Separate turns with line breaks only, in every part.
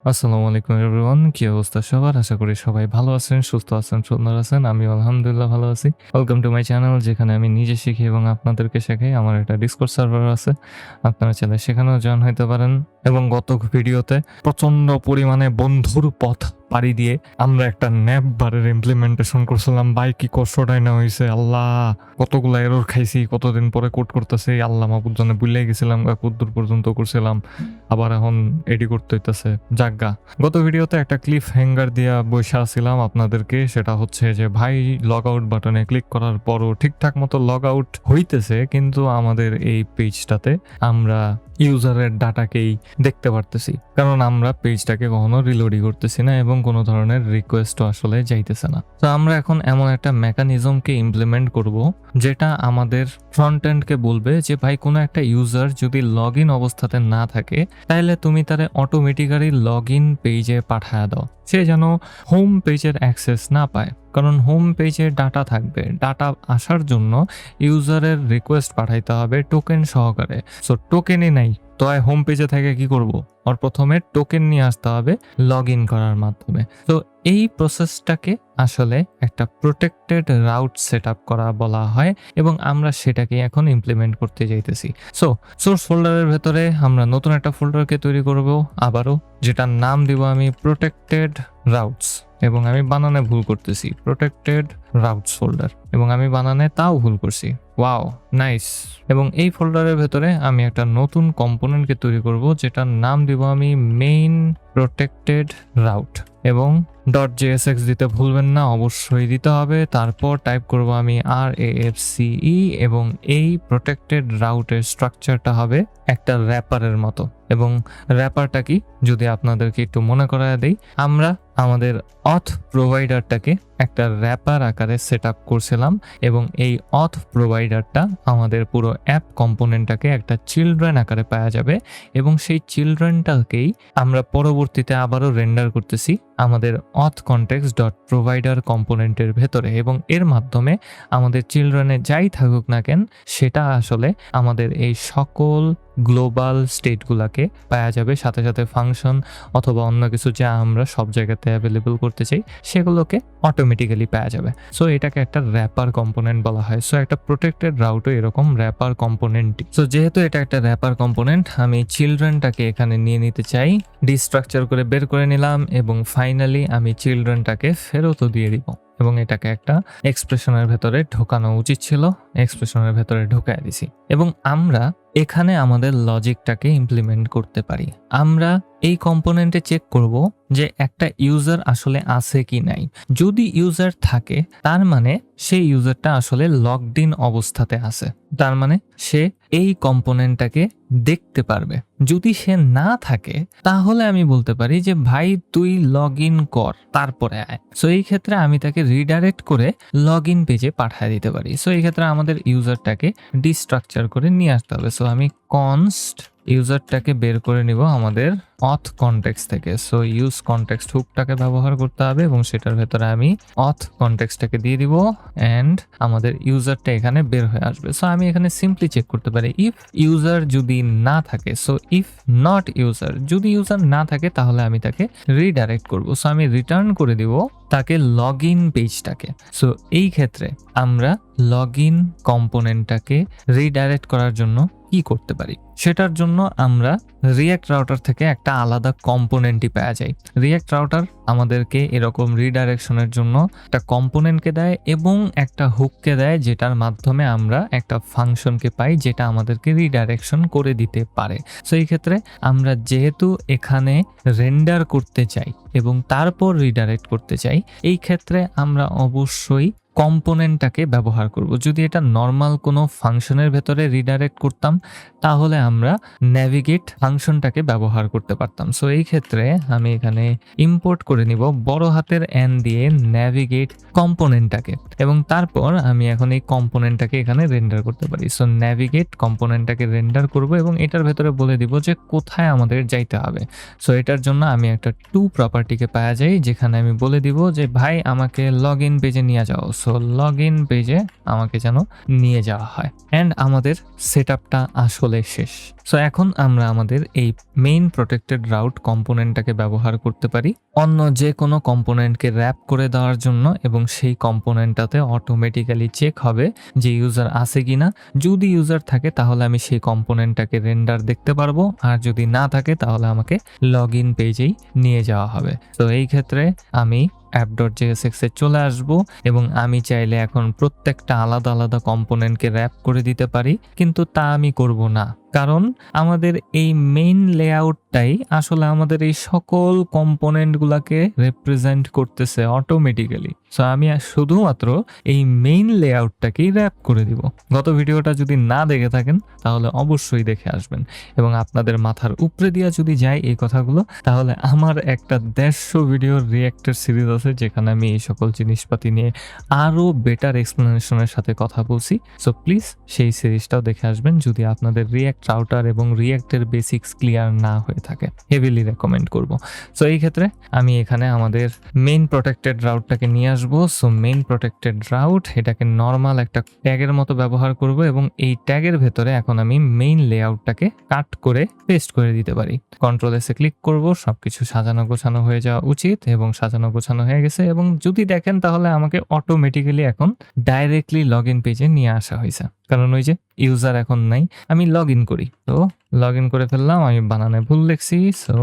আসসালামু আলাইকুম এভরিওয়ান। কি অবস্থা সবার? আশা করি সবাই ভালো আছেন, সুস্থ আছেন, সুন্দর আছেন। আমিও আলহামদুলিল্লাহ ভালো আছি। ওয়েলকাম টু মাই চ্যানেল যেখানে আমি নিজে শিখি এবং আপনাদেরকে শেখাই। আমার একটা ডিসকর্ড সার্ভার আছে। আপনারা চাইলে সেখানেও জয়েন হইতে পারেন। এবং গত ভিডিওতে প্রচন্ড পরিমাণে বন্ধুর পথ পাড়ি দিয়ে আমরা একটা ন্যাপ বারের ইমপ্লিমেন্টেশন করছিলাম। ভাই কি কষ্টটাই না হইছে আল্লাহ! কতগুলা এরর খাইছি, কতদিন পরে কোড করতেছি। আল্লাহ মাহফুজ জানে ভুইল্লাই গেছিলাম কতদূর পর্যন্ত করছিলাম। আবার এখন এডি করতে হইতাছে। যাগ্গা। গত ভিডিওতে একটা ক্লিফ হ্যাঙ্গার দিয়া বইসা ছিলাম আপনাদেরকে। সেটা হচ্ছে যে ভাই লগ আউট বাটনে ক্লিক করার পরও ঠিকঠাক মতো লগ আউট হইতেছে, কিন্তু আমাদের এই পেজটাতে আমরা ইউজারের ডাটাকেই দেখতে পারতেছি, কারণ আমরা পেজটাকে কখনো রিলোডই করতেছি না এবং কোনো ধরনের রিকোয়েস্টও আসলে যাইতেছে না। তো আমরা এখন এমন একটা মেকানিজমকে ইমপ্লিমেন্ট করব যেটা আমাদের ফ্রন্ট এন্ডকে বলবে যে ভাই কোনো একটা ইউজার যদি লগ ইন অবস্থাতে না থাকে তাহলে তুমি তারে অটোমেটিক্যালি লগ ইন পেজে পাঠায় দাও, সে যেন হোম পেজের অ্যাক্সেস না পায়। কারণ হোম পেজে ডাটা থাকবে, ডাটা আসার জন্য ইউজারের রিকোয়েস্ট পাঠাইতে হবে টোকেন সহকারে। সো টোকেনই নাই তো হোম পেজে থেকে কি করব? আর প্রথমে টোকেন নিয়ে আসতে হবে লগ ইন করার মাধ্যমে। তো এই প্রসেসটাকে আসলে একটা প্রোটেক্টেড রাউট সেট আপ করা বলা হয় এবং আমরা সেটাকে এখন ইমপ্লিমেন্ট করতে যাইতেছি। সো সোর্স ফোল্ডারের ভেতরে আমরা নতুন একটা ফোল্ডারকে তৈরি করব আবারও, যেটার নাম দিব আমি প্রোটেক্টেড রাউটস। এবং আমি বানানে ভুল করতেছি, প্রোটেক্টেড রাউটস ফোল্ডার, এবং আমি বানানে তাও ভুল করছি। Wow, nice. এবং এই ফোল্ডারের ভেতরে আমি একটা নতুন কম্পোনেন্টকে তৈরি করব যেটার নাম দিব আমি মেইন প্রোটেক্টেড রাউট। এবং .jsx দিতে ভুলবেন না, অবশ্যই দিতে হবে। তারপর টাইপ করব আমি RAFCE এবং এই প্রোটেক্টেড রাউটের স্ট্রাকচারটা হবে একটা র্যাপারের মতো। এবং র্যাপারটা কি যদি আপনাদেরকে একটু মনে করায় দেই, আমরা আমাদের অথ প্রোভাইডারটাকে একটা র্যাপার আকারে সেট আপ করছিলাম এবং এই অথ প্রোভাইডারটা আমাদের পুরো অ্যাপ কম্পোনেন্টটাকে একটা চিলড্রেন আকারে পাওয়া যাবে এবং সেই চিলড্রেনটাকেই আমরা পরবর্তীতে আবারও রেন্ডার করতেছি আমাদের অথ কনটেক্সট ডট প্রোভাইডার কম্পোনেন্টের ভেতরে। এবং এর মাধ্যমে আমাদের চিলড্রেনে যাই থাকুক না কেন সেটা আসলে আমাদের এই সকল গ্লোবাল স্টেটগুলোকে পাওয়া যাবে, সাথে সাথে ফাংশন অথবা অন্য কিছু যা আমরা সব জায়গাতে অ্যাভেলেবল করতে চাই সেগুলোকে অটোমেটিক্যালি পাওয়া যাবে। সো এটাকে একটা র্যাপার কম্পোনেন্ট বলা হয়। সো একটা প্রোটেক্টেড রাউটও এরকম র্যাপার কম্পোনেন্টই। সো যেহেতু এটা একটা র্যাপার কম্পোনেন্ট, আমি চিলড্রেনটাকে এখানে নিয়ে নিতে চাই, ডিস্ট্রাকচার করে বের করে নিলাম এবং ফাইনালি আমি চিলড্রেনটাকে ফেরতও দিয়ে দিব। এবং এটাকে একটা এক্সপ্রেশনের ভেতরে ঢোকানো উচিত ছিল, এক্সপ্রেশনের ভেতরে ঢোকায় দিছি। এবং আমরা এখানে আমাদের লজিকটাকে ইমপ্লিমেন্ট করতে পারি। আমরা এই কম্পোনেন্টে চেক করব যে একটা ইউজার আসলে আছে কি নাই। যদি ইউজার থাকে তার মানে সেই ইউজারটা আসলে লগড ইন অবস্থাতে আছে, তার মানে সে এই কম্পোনেন্টটাকে দেখতে পারবে। যদি সে না থাকে তাহলে আমি বলতে পারি যে ভাই তুই লগ ইন কর তারপরে আয়। সো এই ক্ষেত্রে আমি তাকে রিডাইরেক্ট করে লগ ইন পেজে পাঠিয়ে দিতে পারি। সো এই ক্ষেত্রে আমাদের ইউজারটাকে ডিস্ট্রাকচার করে নিয়ে আসতে হবে। সো আমি কনস্ট ইউজারটাকে বের করে নিব আমাদের অথ কনটেক্সট থেকে। সো ইউজ কনটেক্সট হুকটাকে ব্যবহার করতে হবে এবং সেটার ভেতরে আমি অথ কনটেক্সটটাকে দিয়ে দিব অ্যান্ড আমাদের ইউজারটা এখানে বের হয়ে আসবে। সো আমি এখানে সিম্পলি চেক করতে পারি ইফ ইউজার যদি না থাকে। সো ইফ নট ইউজার, যদি ইউজার না থাকে তাহলে আমি তাকে রিডাইরেক্ট করব। সো আমি রিটার্ন করে দিব তাকে লগ ইন পেজটাকে। সো এই ক্ষেত্রে আমরা লগ ইন কম্পোনেন্টটাকে রিডাইরেক্ট করার জন্য কি করতে পারি, সেটার জন্য আমরা রিঅ্যাক্ট রাউটার থেকে একটা আলাদা কম্পোনেন্টই পাওয়া যায়। রিঅ্যাক্ট রাউটার আমাদেরকে এরকম রিডাইরেকশনের জন্য একটা কম্পোনেন্টকে দেয় এবং একটা হুককে দেয়, যেটার মাধ্যমে আমরা একটা ফাংশনকে পাই যেটা আমাদেরকে রিডাইরেকশন করে দিতে পারে। সো এই ক্ষেত্রে আমরা যেহেতু এখানে রেন্ডার করতে চাই এবং তারপর রিডাইরেক্ট করতে চাই, এই ক্ষেত্রে আমরা অবশ্যই কম্পোনেন্টটাকে ব্যবহার করব। যদি এটা নর্মাল কোনো ফাংশনের ভেতরে রিডাইরেক্ট করতাম তাহলে আমরা ন্যাভিগেট ফাংশনটাকে ব্যবহার করতে পারতাম। সো এই ক্ষেত্রে আমি এখানে ইম্পোর্ট করে নিব বড় হাতের এন দিয়ে ন্যাভিগেট কম্পোনেন্টটাকে এবং তারপর আমি এখন এই কম্পোনেন্টটাকে এখানে রেন্ডার করতে পারি। সো ন্যাভিগেট কম্পোনেন্টটাকে রেন্ডার করব এবং এটার ভেতরে বলে দিব যে কোথায় আমাদের যাইতে হবে। সো এটার জন্য আমি একটা টু প্রপার্টিকে পাওয়া যাই, যেখানে আমি বলে দিব যে ভাই আমাকে লগ ইন পেজে নিয়ে যাও। সো সো লগ ইন পেজে আমাকে যেন নিয়ে যাওয়া হয় অ্যান্ড আমাদের সেট আপটা আসলে শেষ। সো এখন আমরা আমাদের এই মেইন প্রোটেক্টেড রাউট কম্পোনেন্টটাকে ব্যবহার করতে পারি অন্য যে কোনো কম্পোনেন্টকে র্যাপ করে দেওয়ার জন্য, এবং সেই কম্পোনেন্টটাতে অটোমেটিক্যালি চেক হবে যে ইউজার আছে কিনা। যদি ইউজার থাকে তাহলে আমি সেই কম্পোনেন্টটাকে রেন্ডার দেখতে পারবো, আর যদি না থাকে তাহলে আমাকে লগ ইন পেজেই নিয়ে যাওয়া হবে। তো এই ক্ষেত্রে আমি app.jsx এ চলে আসবো এবং আমি চাইলে এখন প্রত্যেকটা আলাদা আলাদা কম্পোনেন্টকে র্যাপ করে দিতে পারি, কিন্তু তা আমি করব না, কারণ আমাদের এই মেইন লেআউটটাই আসলে আমাদের এই সকল কম্পোনেন্টগুলোকে রিপ্রেজেন্ট করতেছে অটোমেটিক্যালি। সো আমি শুধুমাত্র এই মেইন লেআউটটাকেই র্যাপ করে দিব। গত ভিডিওটা যদি না দেখে থাকেন তাহলে অবশ্যই দেখে আসবেন, এবং আপনাদের মাথার উপরে দিয়া যদি যায় এই কথাগুলো, তাহলে আমার একটা 150 ভিডিওর রিঅ্যাক্টের সিরিজ আছে যেখানে আমি এই সকল জিনিসপাতি নিয়ে আরও বেটার এক্সপ্লেনেশনের সাথে কথা বলছি। সো প্লিজ সেই সিরিজটাও দেখে আসবেন যদি আপনাদের রিঅ্যাক্ট রাউটার এবং রিঅ্যাক্টের বেসিক্স ক্লিয়ার না হয়ে থাকে। হেভিলি রেকমেন্ড করব। সো এই ক্ষেত্রে আমি এখানে আমাদের মেইন প্রোটেক্টেড রাউটটাকে নিয়ে আসবো। সো মেইন প্রোটেক্টেড রাউট, এটাকে নর্মাল একটা ট্যাগের মতো ব্যবহার করব, এবং এই ট্যাগের ভেতরে এখন আমি মেইন লেআউটটাকে কাট করে পেস্ট করে দিতে পারি। কন্ট্রোল এসে ক্লিক করব, সবকিছু সাজানো গোছানো হয়ে যাওয়া উচিত, এবং সাজানো গোছানো হয়ে গেছে। এবং যদি দেখেন তাহলে আমাকে অটোমেটিক্যালি এখন ডাইরেক্টলি লগ ইন পেজে নিয়ে আসা হয়েছে, কারণ ওই যে ইউজার এখন নাই। আমি লগ ইন করি, তো লগ ইন করে ফেললাম। আমি বানানে ভুল লিখছি, সো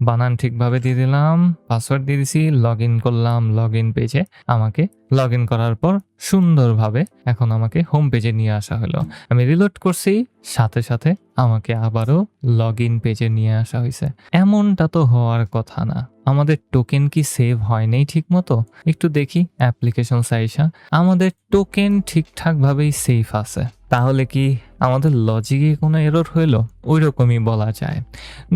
বানান ঠিকভাবে দিয়ে দিলাম, পাসওয়ার্ড দিয়ে দিছি, লগ ইন করলাম লগ ইন পেজে। আমাকে লগ ইন করার পর সুন্দরভাবে এখন আমাকে হোম পেজে নিয়ে আসা হলো। আমি রিলোড করছি, সাথে সাথে আমাকে আবারও লগ ইন পেজে নিয়ে আসা হয়েছে। এমনটা তো হওয়ার কথা না। আমাদের টোকেন কি সেভ হয় নাই ঠিক মতো? একটু দেখি অ্যাপ্লিকেশন সাইসা, আমাদের টোকেন ঠিকঠাকভাবেই সেভ আছে। তাহলে কি আমাদের লজিকে কোনো এরর হইলো? ওই রকমই বলা যায়।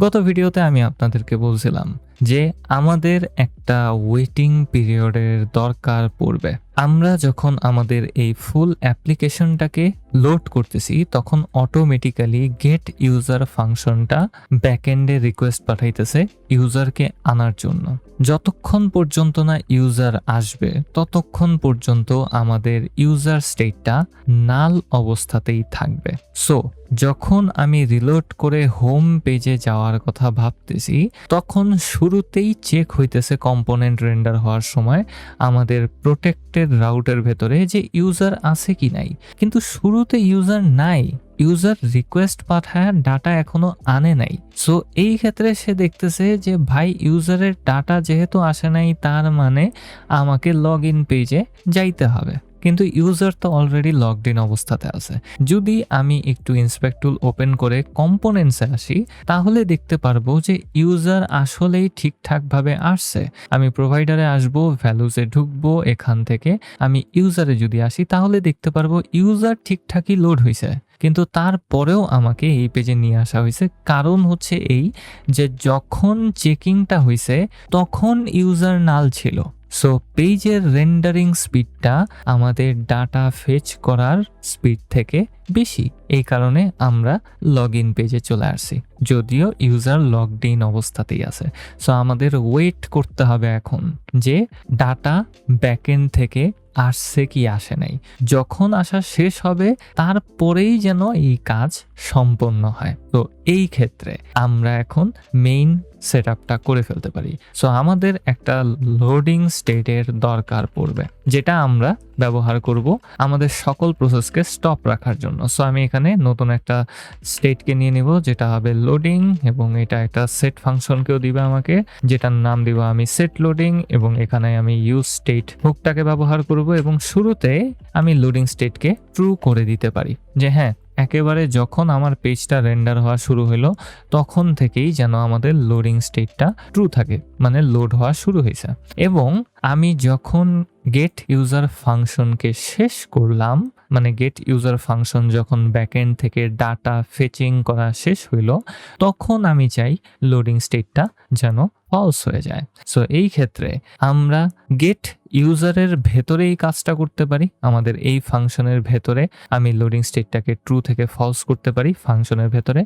গত ভিডিওতে আমি আপনাদেরকে বলছিলাম যে আমাদের একটা ওয়েটিং পিরিয়ডের দরকার পড়বে। আমরা যখন আমাদের এই ফুল অ্যাপ্লিকেশনটাকে লোড করতেছি তখন অটোমেটিক্যালি গেট ইউজার ফাংশনটা ব্যাকএন্ডে রিকোয়েস্ট পাঠাইতেছে ইউজারকে আনার জন্য। যতক্ষণ পর্যন্ত না ইউজার আসবে ততক্ষণ পর্যন্ত আমাদের ইউজার স্টেটটা নাল অবস্থাতেই থাকবে। সো যখন আমি রিলোড করে হোম পেজে যাওয়ার কথা ভাবতেছি তখন শুরুতেই চেক হইতেছে কম্পোনেন্ট রেন্ডার হওয়ার সময় আমাদের প্রোটেক্টেড রাউটের ভেতরে যে ইউজার আছে কি নাই, কিন্তু শুরুতে ইউজার নাই, ইউজার রিকোয়েস্ট পাঠায় ডাটা এখনো আনে নাই। সো এই ক্ষেত্রে সে দেখতেছে যে ভাই ইউজারের ডাটা যেহেতু আসে নাই তার মানে আমাকে লগ ইন পেজে যাইতে হবে, কিন্তু ইউজার তো অলরেডি লগড ইন অবস্থাতে আছে। যদি আমি একটু ইন্সপেক্ট টুল ওপেন করে কম্পোনেন্টসে আসি তাহলে দেখতে পারবো যে ইউজার আসলেই ঠিকঠাকভাবে আসছে। আমি প্রোভাইডারে আসবো, ভ্যালুজে ঢুকবো, এখান থেকে আমি ইউজারে যদি আসি তাহলে দেখতে পারবো ইউজার ঠিকঠাকই লোড হয়েছে, কিন্তু তারপরেও আমাকে এই পেজে নিয়ে আসা হয়েছে। কারণ হচ্ছে এই যে যখন চেকিংটা হয়েছে তখন ইউজার নাল ছিল। সো পেজের রেন্ডারিং স্পিডটা আমাদের ডাটা ফেচ করার স্পিড থেকে বেশি, এই কারণে আমরা লগ ইন পেজে চলে আসছি যদিও ইউজার লগড ইন অবস্থাতেই আছে। সো আমাদের ওয়েট করতে হবে এখন যে ডাটা ব্যাকএন্ড থেকে আসছে কি আসে নাই। যখন আসা শেষ হবে তারপরেই যেন এই কাজ সম্পন্ন হয়। তো এই ক্ষেত্রে আমরা এখন মেইন সেটআপটা করে ফেলতে পারি। সো আমাদের একটা লোডিং স্টেটের দরকার পড়বে যেটা আমরা ব্যবহার করব আমাদের সকল প্রসেসকে স্টপ রাখার জন্য। সো আমি এখানে নতুন একটা স্টেটকে নিয়ে নিব যেটা হবে লোডিং, এবং এটা একটা সেট ফাংশনকেও দিবে আমাকে, যেটার নাম দিব আমি সেট লোডিং, এবং এখানে আমি ইউজ স্টেট হুকটাকে ব্যবহার করব, এবং শুরুতে আমি লোডিং স্টেটকে ট্রু করে দিতে পারি যে হ্যাঁ একেবারে যখন আমার পেজটা রেন্ডার হওয়া শুরু হলো তখন থেকেই যেন আমাদের লোডিং স্টেটটা ট্রু থাকে, মানে লোড হওয়া শুরু হয়েছে। এবং আমি যখন গেট ইউজার ফাংশনকে শেষ করলাম, মানে গেট ইউজার ফাংশন যখন ব্যাকএন্ড থেকে ডাটা ফেচিং করা শেষ হইল তখন আমি চাই লোডিং স্টেটটা যেন ফলস হয়ে যায়। সো এই ক্ষেত্রে আমরা গেট ইউজারের ভেতরেই কাজটা করতে পারি। আমাদের এই ফাংশনের ভেতরে আমি লোডিং স্টেটটাকে ট্রু থেকে ফলস করতে পারি ফাংশনের ভেতরে,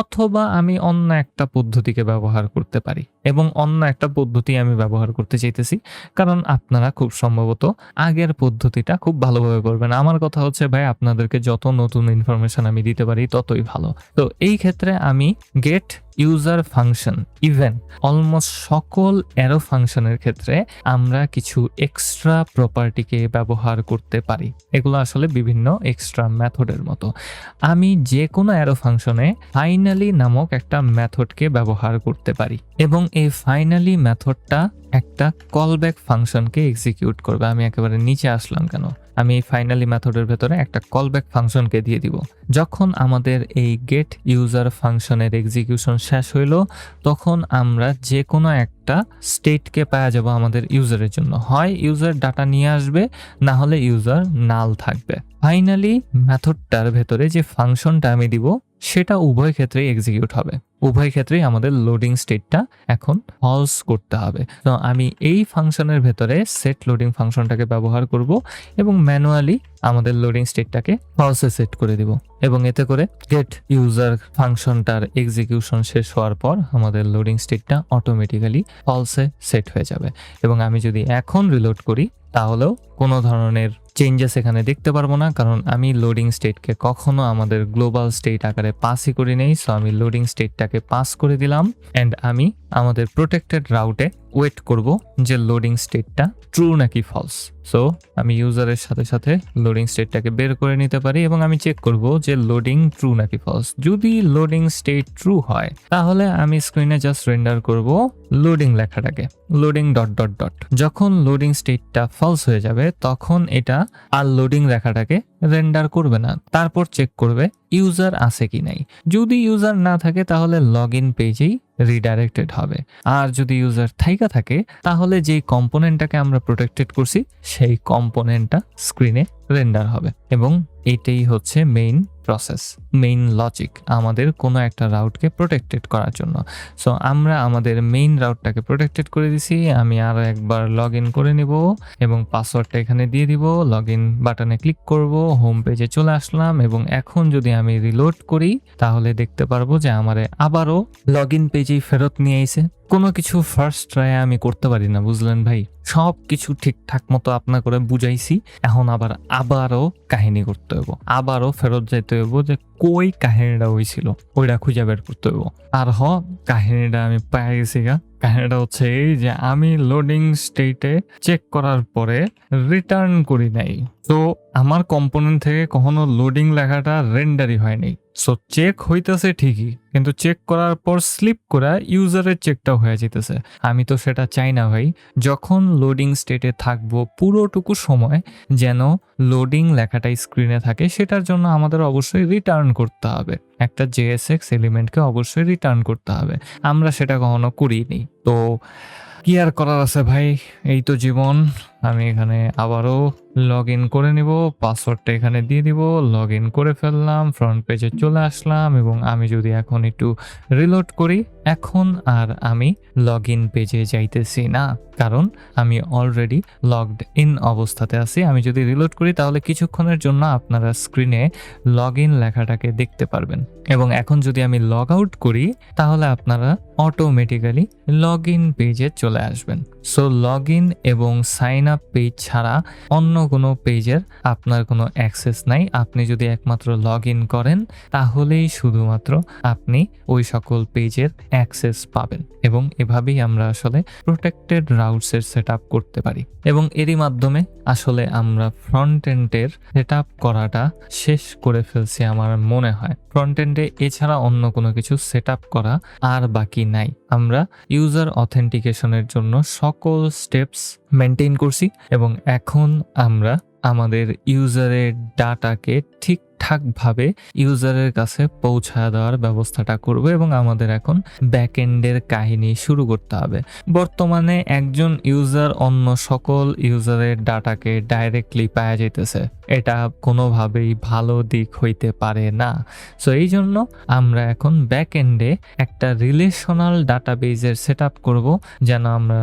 অথবা আমি অন্য একটা পদ্ধতিকে ব্যবহার করতে পারি। এবং অন্য একটা পদ্ধতি আমি ব্যবহার করতে চাইতেছি, কারণ আপনারা খুব সম্ভবত আগের পদ্ধতিটা খুব ভালোভাবে করবেন। আমার কথা হচ্ছে ভাই, আপনাদেরকে যত নতুন ইনফরমেশন আমি দিতে পারি ততই ভালো। তো এই ক্ষেত্রে আমি get user function, even almost সকল অ্যারো ফাংশনের ক্ষেত্রে আমরা কিছু এক্সট্রা প্রপার্টিকে ব্যবহার করতে পারি। এগুলো আসলে বিভিন্ন এক্সট্রা মেথডের মতো। আমি যে কোনো অ্যারো ফাংশনে ফাইনালি নামক একটা মেথডকে ব্যবহার করতে পারি, এবং এই ফাইনালি মেথডটা একটা কলব্যাক ফাংশনকে এক্সিকিউট করবে। আমি একেবারে নিচে আসলাম কেন, আমি এই ফাইনালি মেথডের ভেতরে একটা কলব্যাক ফাংশনকে দিয়ে দিব। যখন আমাদের এই গেট ইউজার ফাংশনের এক্সিকিউশন শেষ হইল, তখন আমরা যে কোনো একটা স্টেটকে পাওয়া যাব আমাদের ইউজারের জন্য। হয় ইউজার ডাটা নিয়ে আসবে, না হলে ইউজার নাল থাকবে। ফাইনালি মেথডটার ভেতরে যে ফাংশনটা আমি দিব সেটা উভয় ক্ষেত্রেই এক্সিকিউট হবে। উভয় ক্ষেত্রেই আমাদের লোডিং স্টেটটা এখন ফলস করতে হবে। তো আমি এই ফাংশনের ভেতরে সেট লোডিং ফাংশনটাকে ব্যবহার করব এবং ম্যানুয়ালি আমাদের লোডিং স্টেটটাকে ফলসে সেট করে দিব, এবং এতে করে গেট ইউজার ফাংশনটার এক্সিকিউশন শেষ হওয়ার পর আমাদের লোডিং স্টেটটা অটোমেটিক্যালি ফলসে সেট হয়ে যাবে। এবং আমি যদি এখন রিলোড করি তাহলেও কোনো ধরনের চেঞ্জেস এখানে দেখতে পারবো না, কারণ আমি লোডিং স্টেটকে কখনো আমাদের গ্লোবাল স্টেট আকারে পাসই করি নেই। সো আমি লোডিং স্টেটটাকে পাস করে দিলাম, অ্যান্ড আমি আমাদের প্রোটেক্টেড রাউটে ওয়েট করব যে লোডিং স্টেটটা ট্রু নাকি ফলস। সো আমি ইউজারের সাথে সাথে লোডিং স্টেটটাকে বের করে নিতে পারি, এবং আমি চেক করব যে লোডিং ট্রু নাকি ফলস। যদি লোডিং স্টেট ট্রু হয় তাহলে আমি স্ক্রিনে জাস্ট রেন্ডার করব লোডিং লেখাটাকে, লোডিং ডট ডট ডট। যখন লোডিং স্টেটটা ফলস হয়ে যাবে তখন এটা আর লোডিং লেখাটাকে রেন্ডার করবে না, তারপর চেক করবে ইউজার আছে কি নাই। যদি ইউজার না থাকে তাহলে লগ ইন পেজেই রিডাইরেক্টেড হবে, আর যদি ইউজার থাইকা থাকে তাহলে যেই কম্পোনেন্টটাকে আমরা প্রোটেক্টেড করছি সেই কম্পোনেন্টটা স্ক্রিনে রেন্ডার হবে। এবং এটাই হচ্ছে মেইন প্রসেস, মেইন লজিক আমাদের কোনো একটা রাউটকে প্রোটেক্টেড করার জন্য। সো আমরা আমাদের মেইন রাউটটাকে প্রোটেক্টেড করে দিছি। আমি আরো একবার লগ ইন করে নিব এবং পাসওয়ার্ডটা এখানে দিয়ে দিব, লগ ইন বাটনে ক্লিক করব, হোম পেজে চলে আসলাম, এবং এখন যদি আমি রিলোড করি তাহলে দেখতে পারবো যে আমারে আবারও লগ ইন পেজেই ফেরত নিয়ে আইছে। কোনো কিছু ফার্স্ট ট্রাই আমি করতে পারি না, বুঝলেন ভাই। সব কিছু ঠিকঠাক মতো আপনা করে বুঝাইছি, এখন আবারও কাহিনী করতে হইব, আবারও ফেরত যাইতে হইব যে কই কাহিনীটা হয়েছিল ওইটা খুঁজে বের করতে হইব। আর কাহিনীটা আমি পেয়ে গেছি গা। কাহিনীটা হচ্ছে এই যে আমি লোডিং স্টেটে চেক করার পরে রিটার্ন করি নাই, তো আমার কম্পোনেন্ট থেকে কখনো লোডিং লেখাটা রেন্ডারই হয়নি। সো চেক হইতেছে ঠিকই, কিন্তু চেক করার পর স্লিপ করা ইউজারের চেকটাও হয়ে যেতেছে। আমি তো সেটা চাই না ভাই। যখন লোডিং স্টেটে থাকবো পুরোটুকু সময় যেন লোডিং লেখাটাই স্ক্রিনে থাকে, সেটার জন্য আমাদের অবশ্যই রিটার্ন করতে হবে, একটা জেএসএক্স এলিমেন্টকে অবশ্যই রিটার্ন করতে হবে। আমরা সেটা কখনো করিনি। তো কি আর করার আছে ভাই, এই তো জীবন। আমি এখানে আবারও লগ ইন করে নিব, পাসওয়ার্ডটা এখানে দিয়ে দিব, লগ ইন করে ফেললাম, ফ্রন্ট পেজে চলে আসলাম, এবং আমি যদি এখন একটু রিলোড করি, এখন আর আমি লগ ইন পেজে যাইতেছি না, কারণ আমি অলরেডি লগড ইন অবস্থাতে আছি। আমি যদি রিলোড করি তাহলে কিছুক্ষণের জন্য আপনারা স্ক্রিনে লগ ইন লেখাটাকে দেখতে পারবেন, এবং এখন যদি আমি লগ আউট করি তাহলে আপনারা অটোমেটিক্যালি লগ ইন পেজে চলে আসবেন। সো লগ ইন এবং সাইন আপ পেজ ছাড়া অন্য কোনো পেজের আপনার কোনো অ্যাক্সেস নাই। আপনি যদি একমাত্র লগ ইন করেন তাহলেই শুধুমাত্র আপনি ওই সকল পেজের অ্যাক্সেস পাবেন, এবং এভাবেই আমরা আসলে প্রোটেক্টেড রাউটসের সেট আপ করতে পারি। এবং এরই মাধ্যমে আসলে আমরা ফ্রন্ট এন্ডের সেট আপ করাটা শেষ করে ফেলছি আমার মনে হয়। ফ্রন্ট এন্ডে এছাড়া অন্য কোনো কিছু সেট আপ করা আর বাকি নাই। আমরা ইউজার অথেন্টিকেশনের জন্য সকল স্টেপস মেনটেন করছি, এবং এখন আমরা আমাদের ইউজারের ডাটাকে ঠিকঠাকভাবে ইউজারের কাছে পৌঁছা দেওয়ার ব্যবস্থাটা করব, এবং আমাদের এখন ব্যাকএন্ডের কাহিনী শুরু করতে হবে। বর্তমানে একজন ইউজার অন্য সকল ইউজারের ডাটাকে ডাইরেক্টলি পাওয়া যাইতেছে, এটা কোনোভাবেই ভালো দিক হইতে পারে না। সো এইজন্য আমরা এখন ব্যাক এন্ডে একটা রিলেশনাল ডাটাবেজের সেটআপ করব, যেন আমরা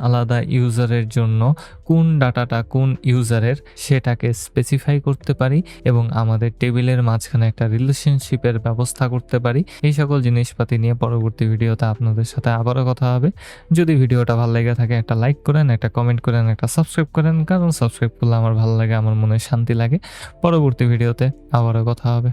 আলাদা ইউজারের জন্য কোন ডাটাটা কোন ইউজারের সেটাকে স্পেসিফাই করতে পারি এবং আমাদের টেবিলের মাঝখানে একটা রিলেশনশিপের ব্যবস্থা করতে পারি। এই সকল জিনিসপাতি নিয়ে পরবর্তী ভিডিওতে আপনাদের সাথে আবারও কথা হবে। যদি ভিডিওটা ভালো লেগে থাকে একটা লাইক করেন, একটা কমেন্ট করেন, একটা সাবস্ক্রাইব করেন, কারণ সাবস্ক্রাইব করলে আমার ভালো লাগে, আমার মনে শান্তি লাগে। পরবর্তী ভিডিওতে আবারও কথা হবে।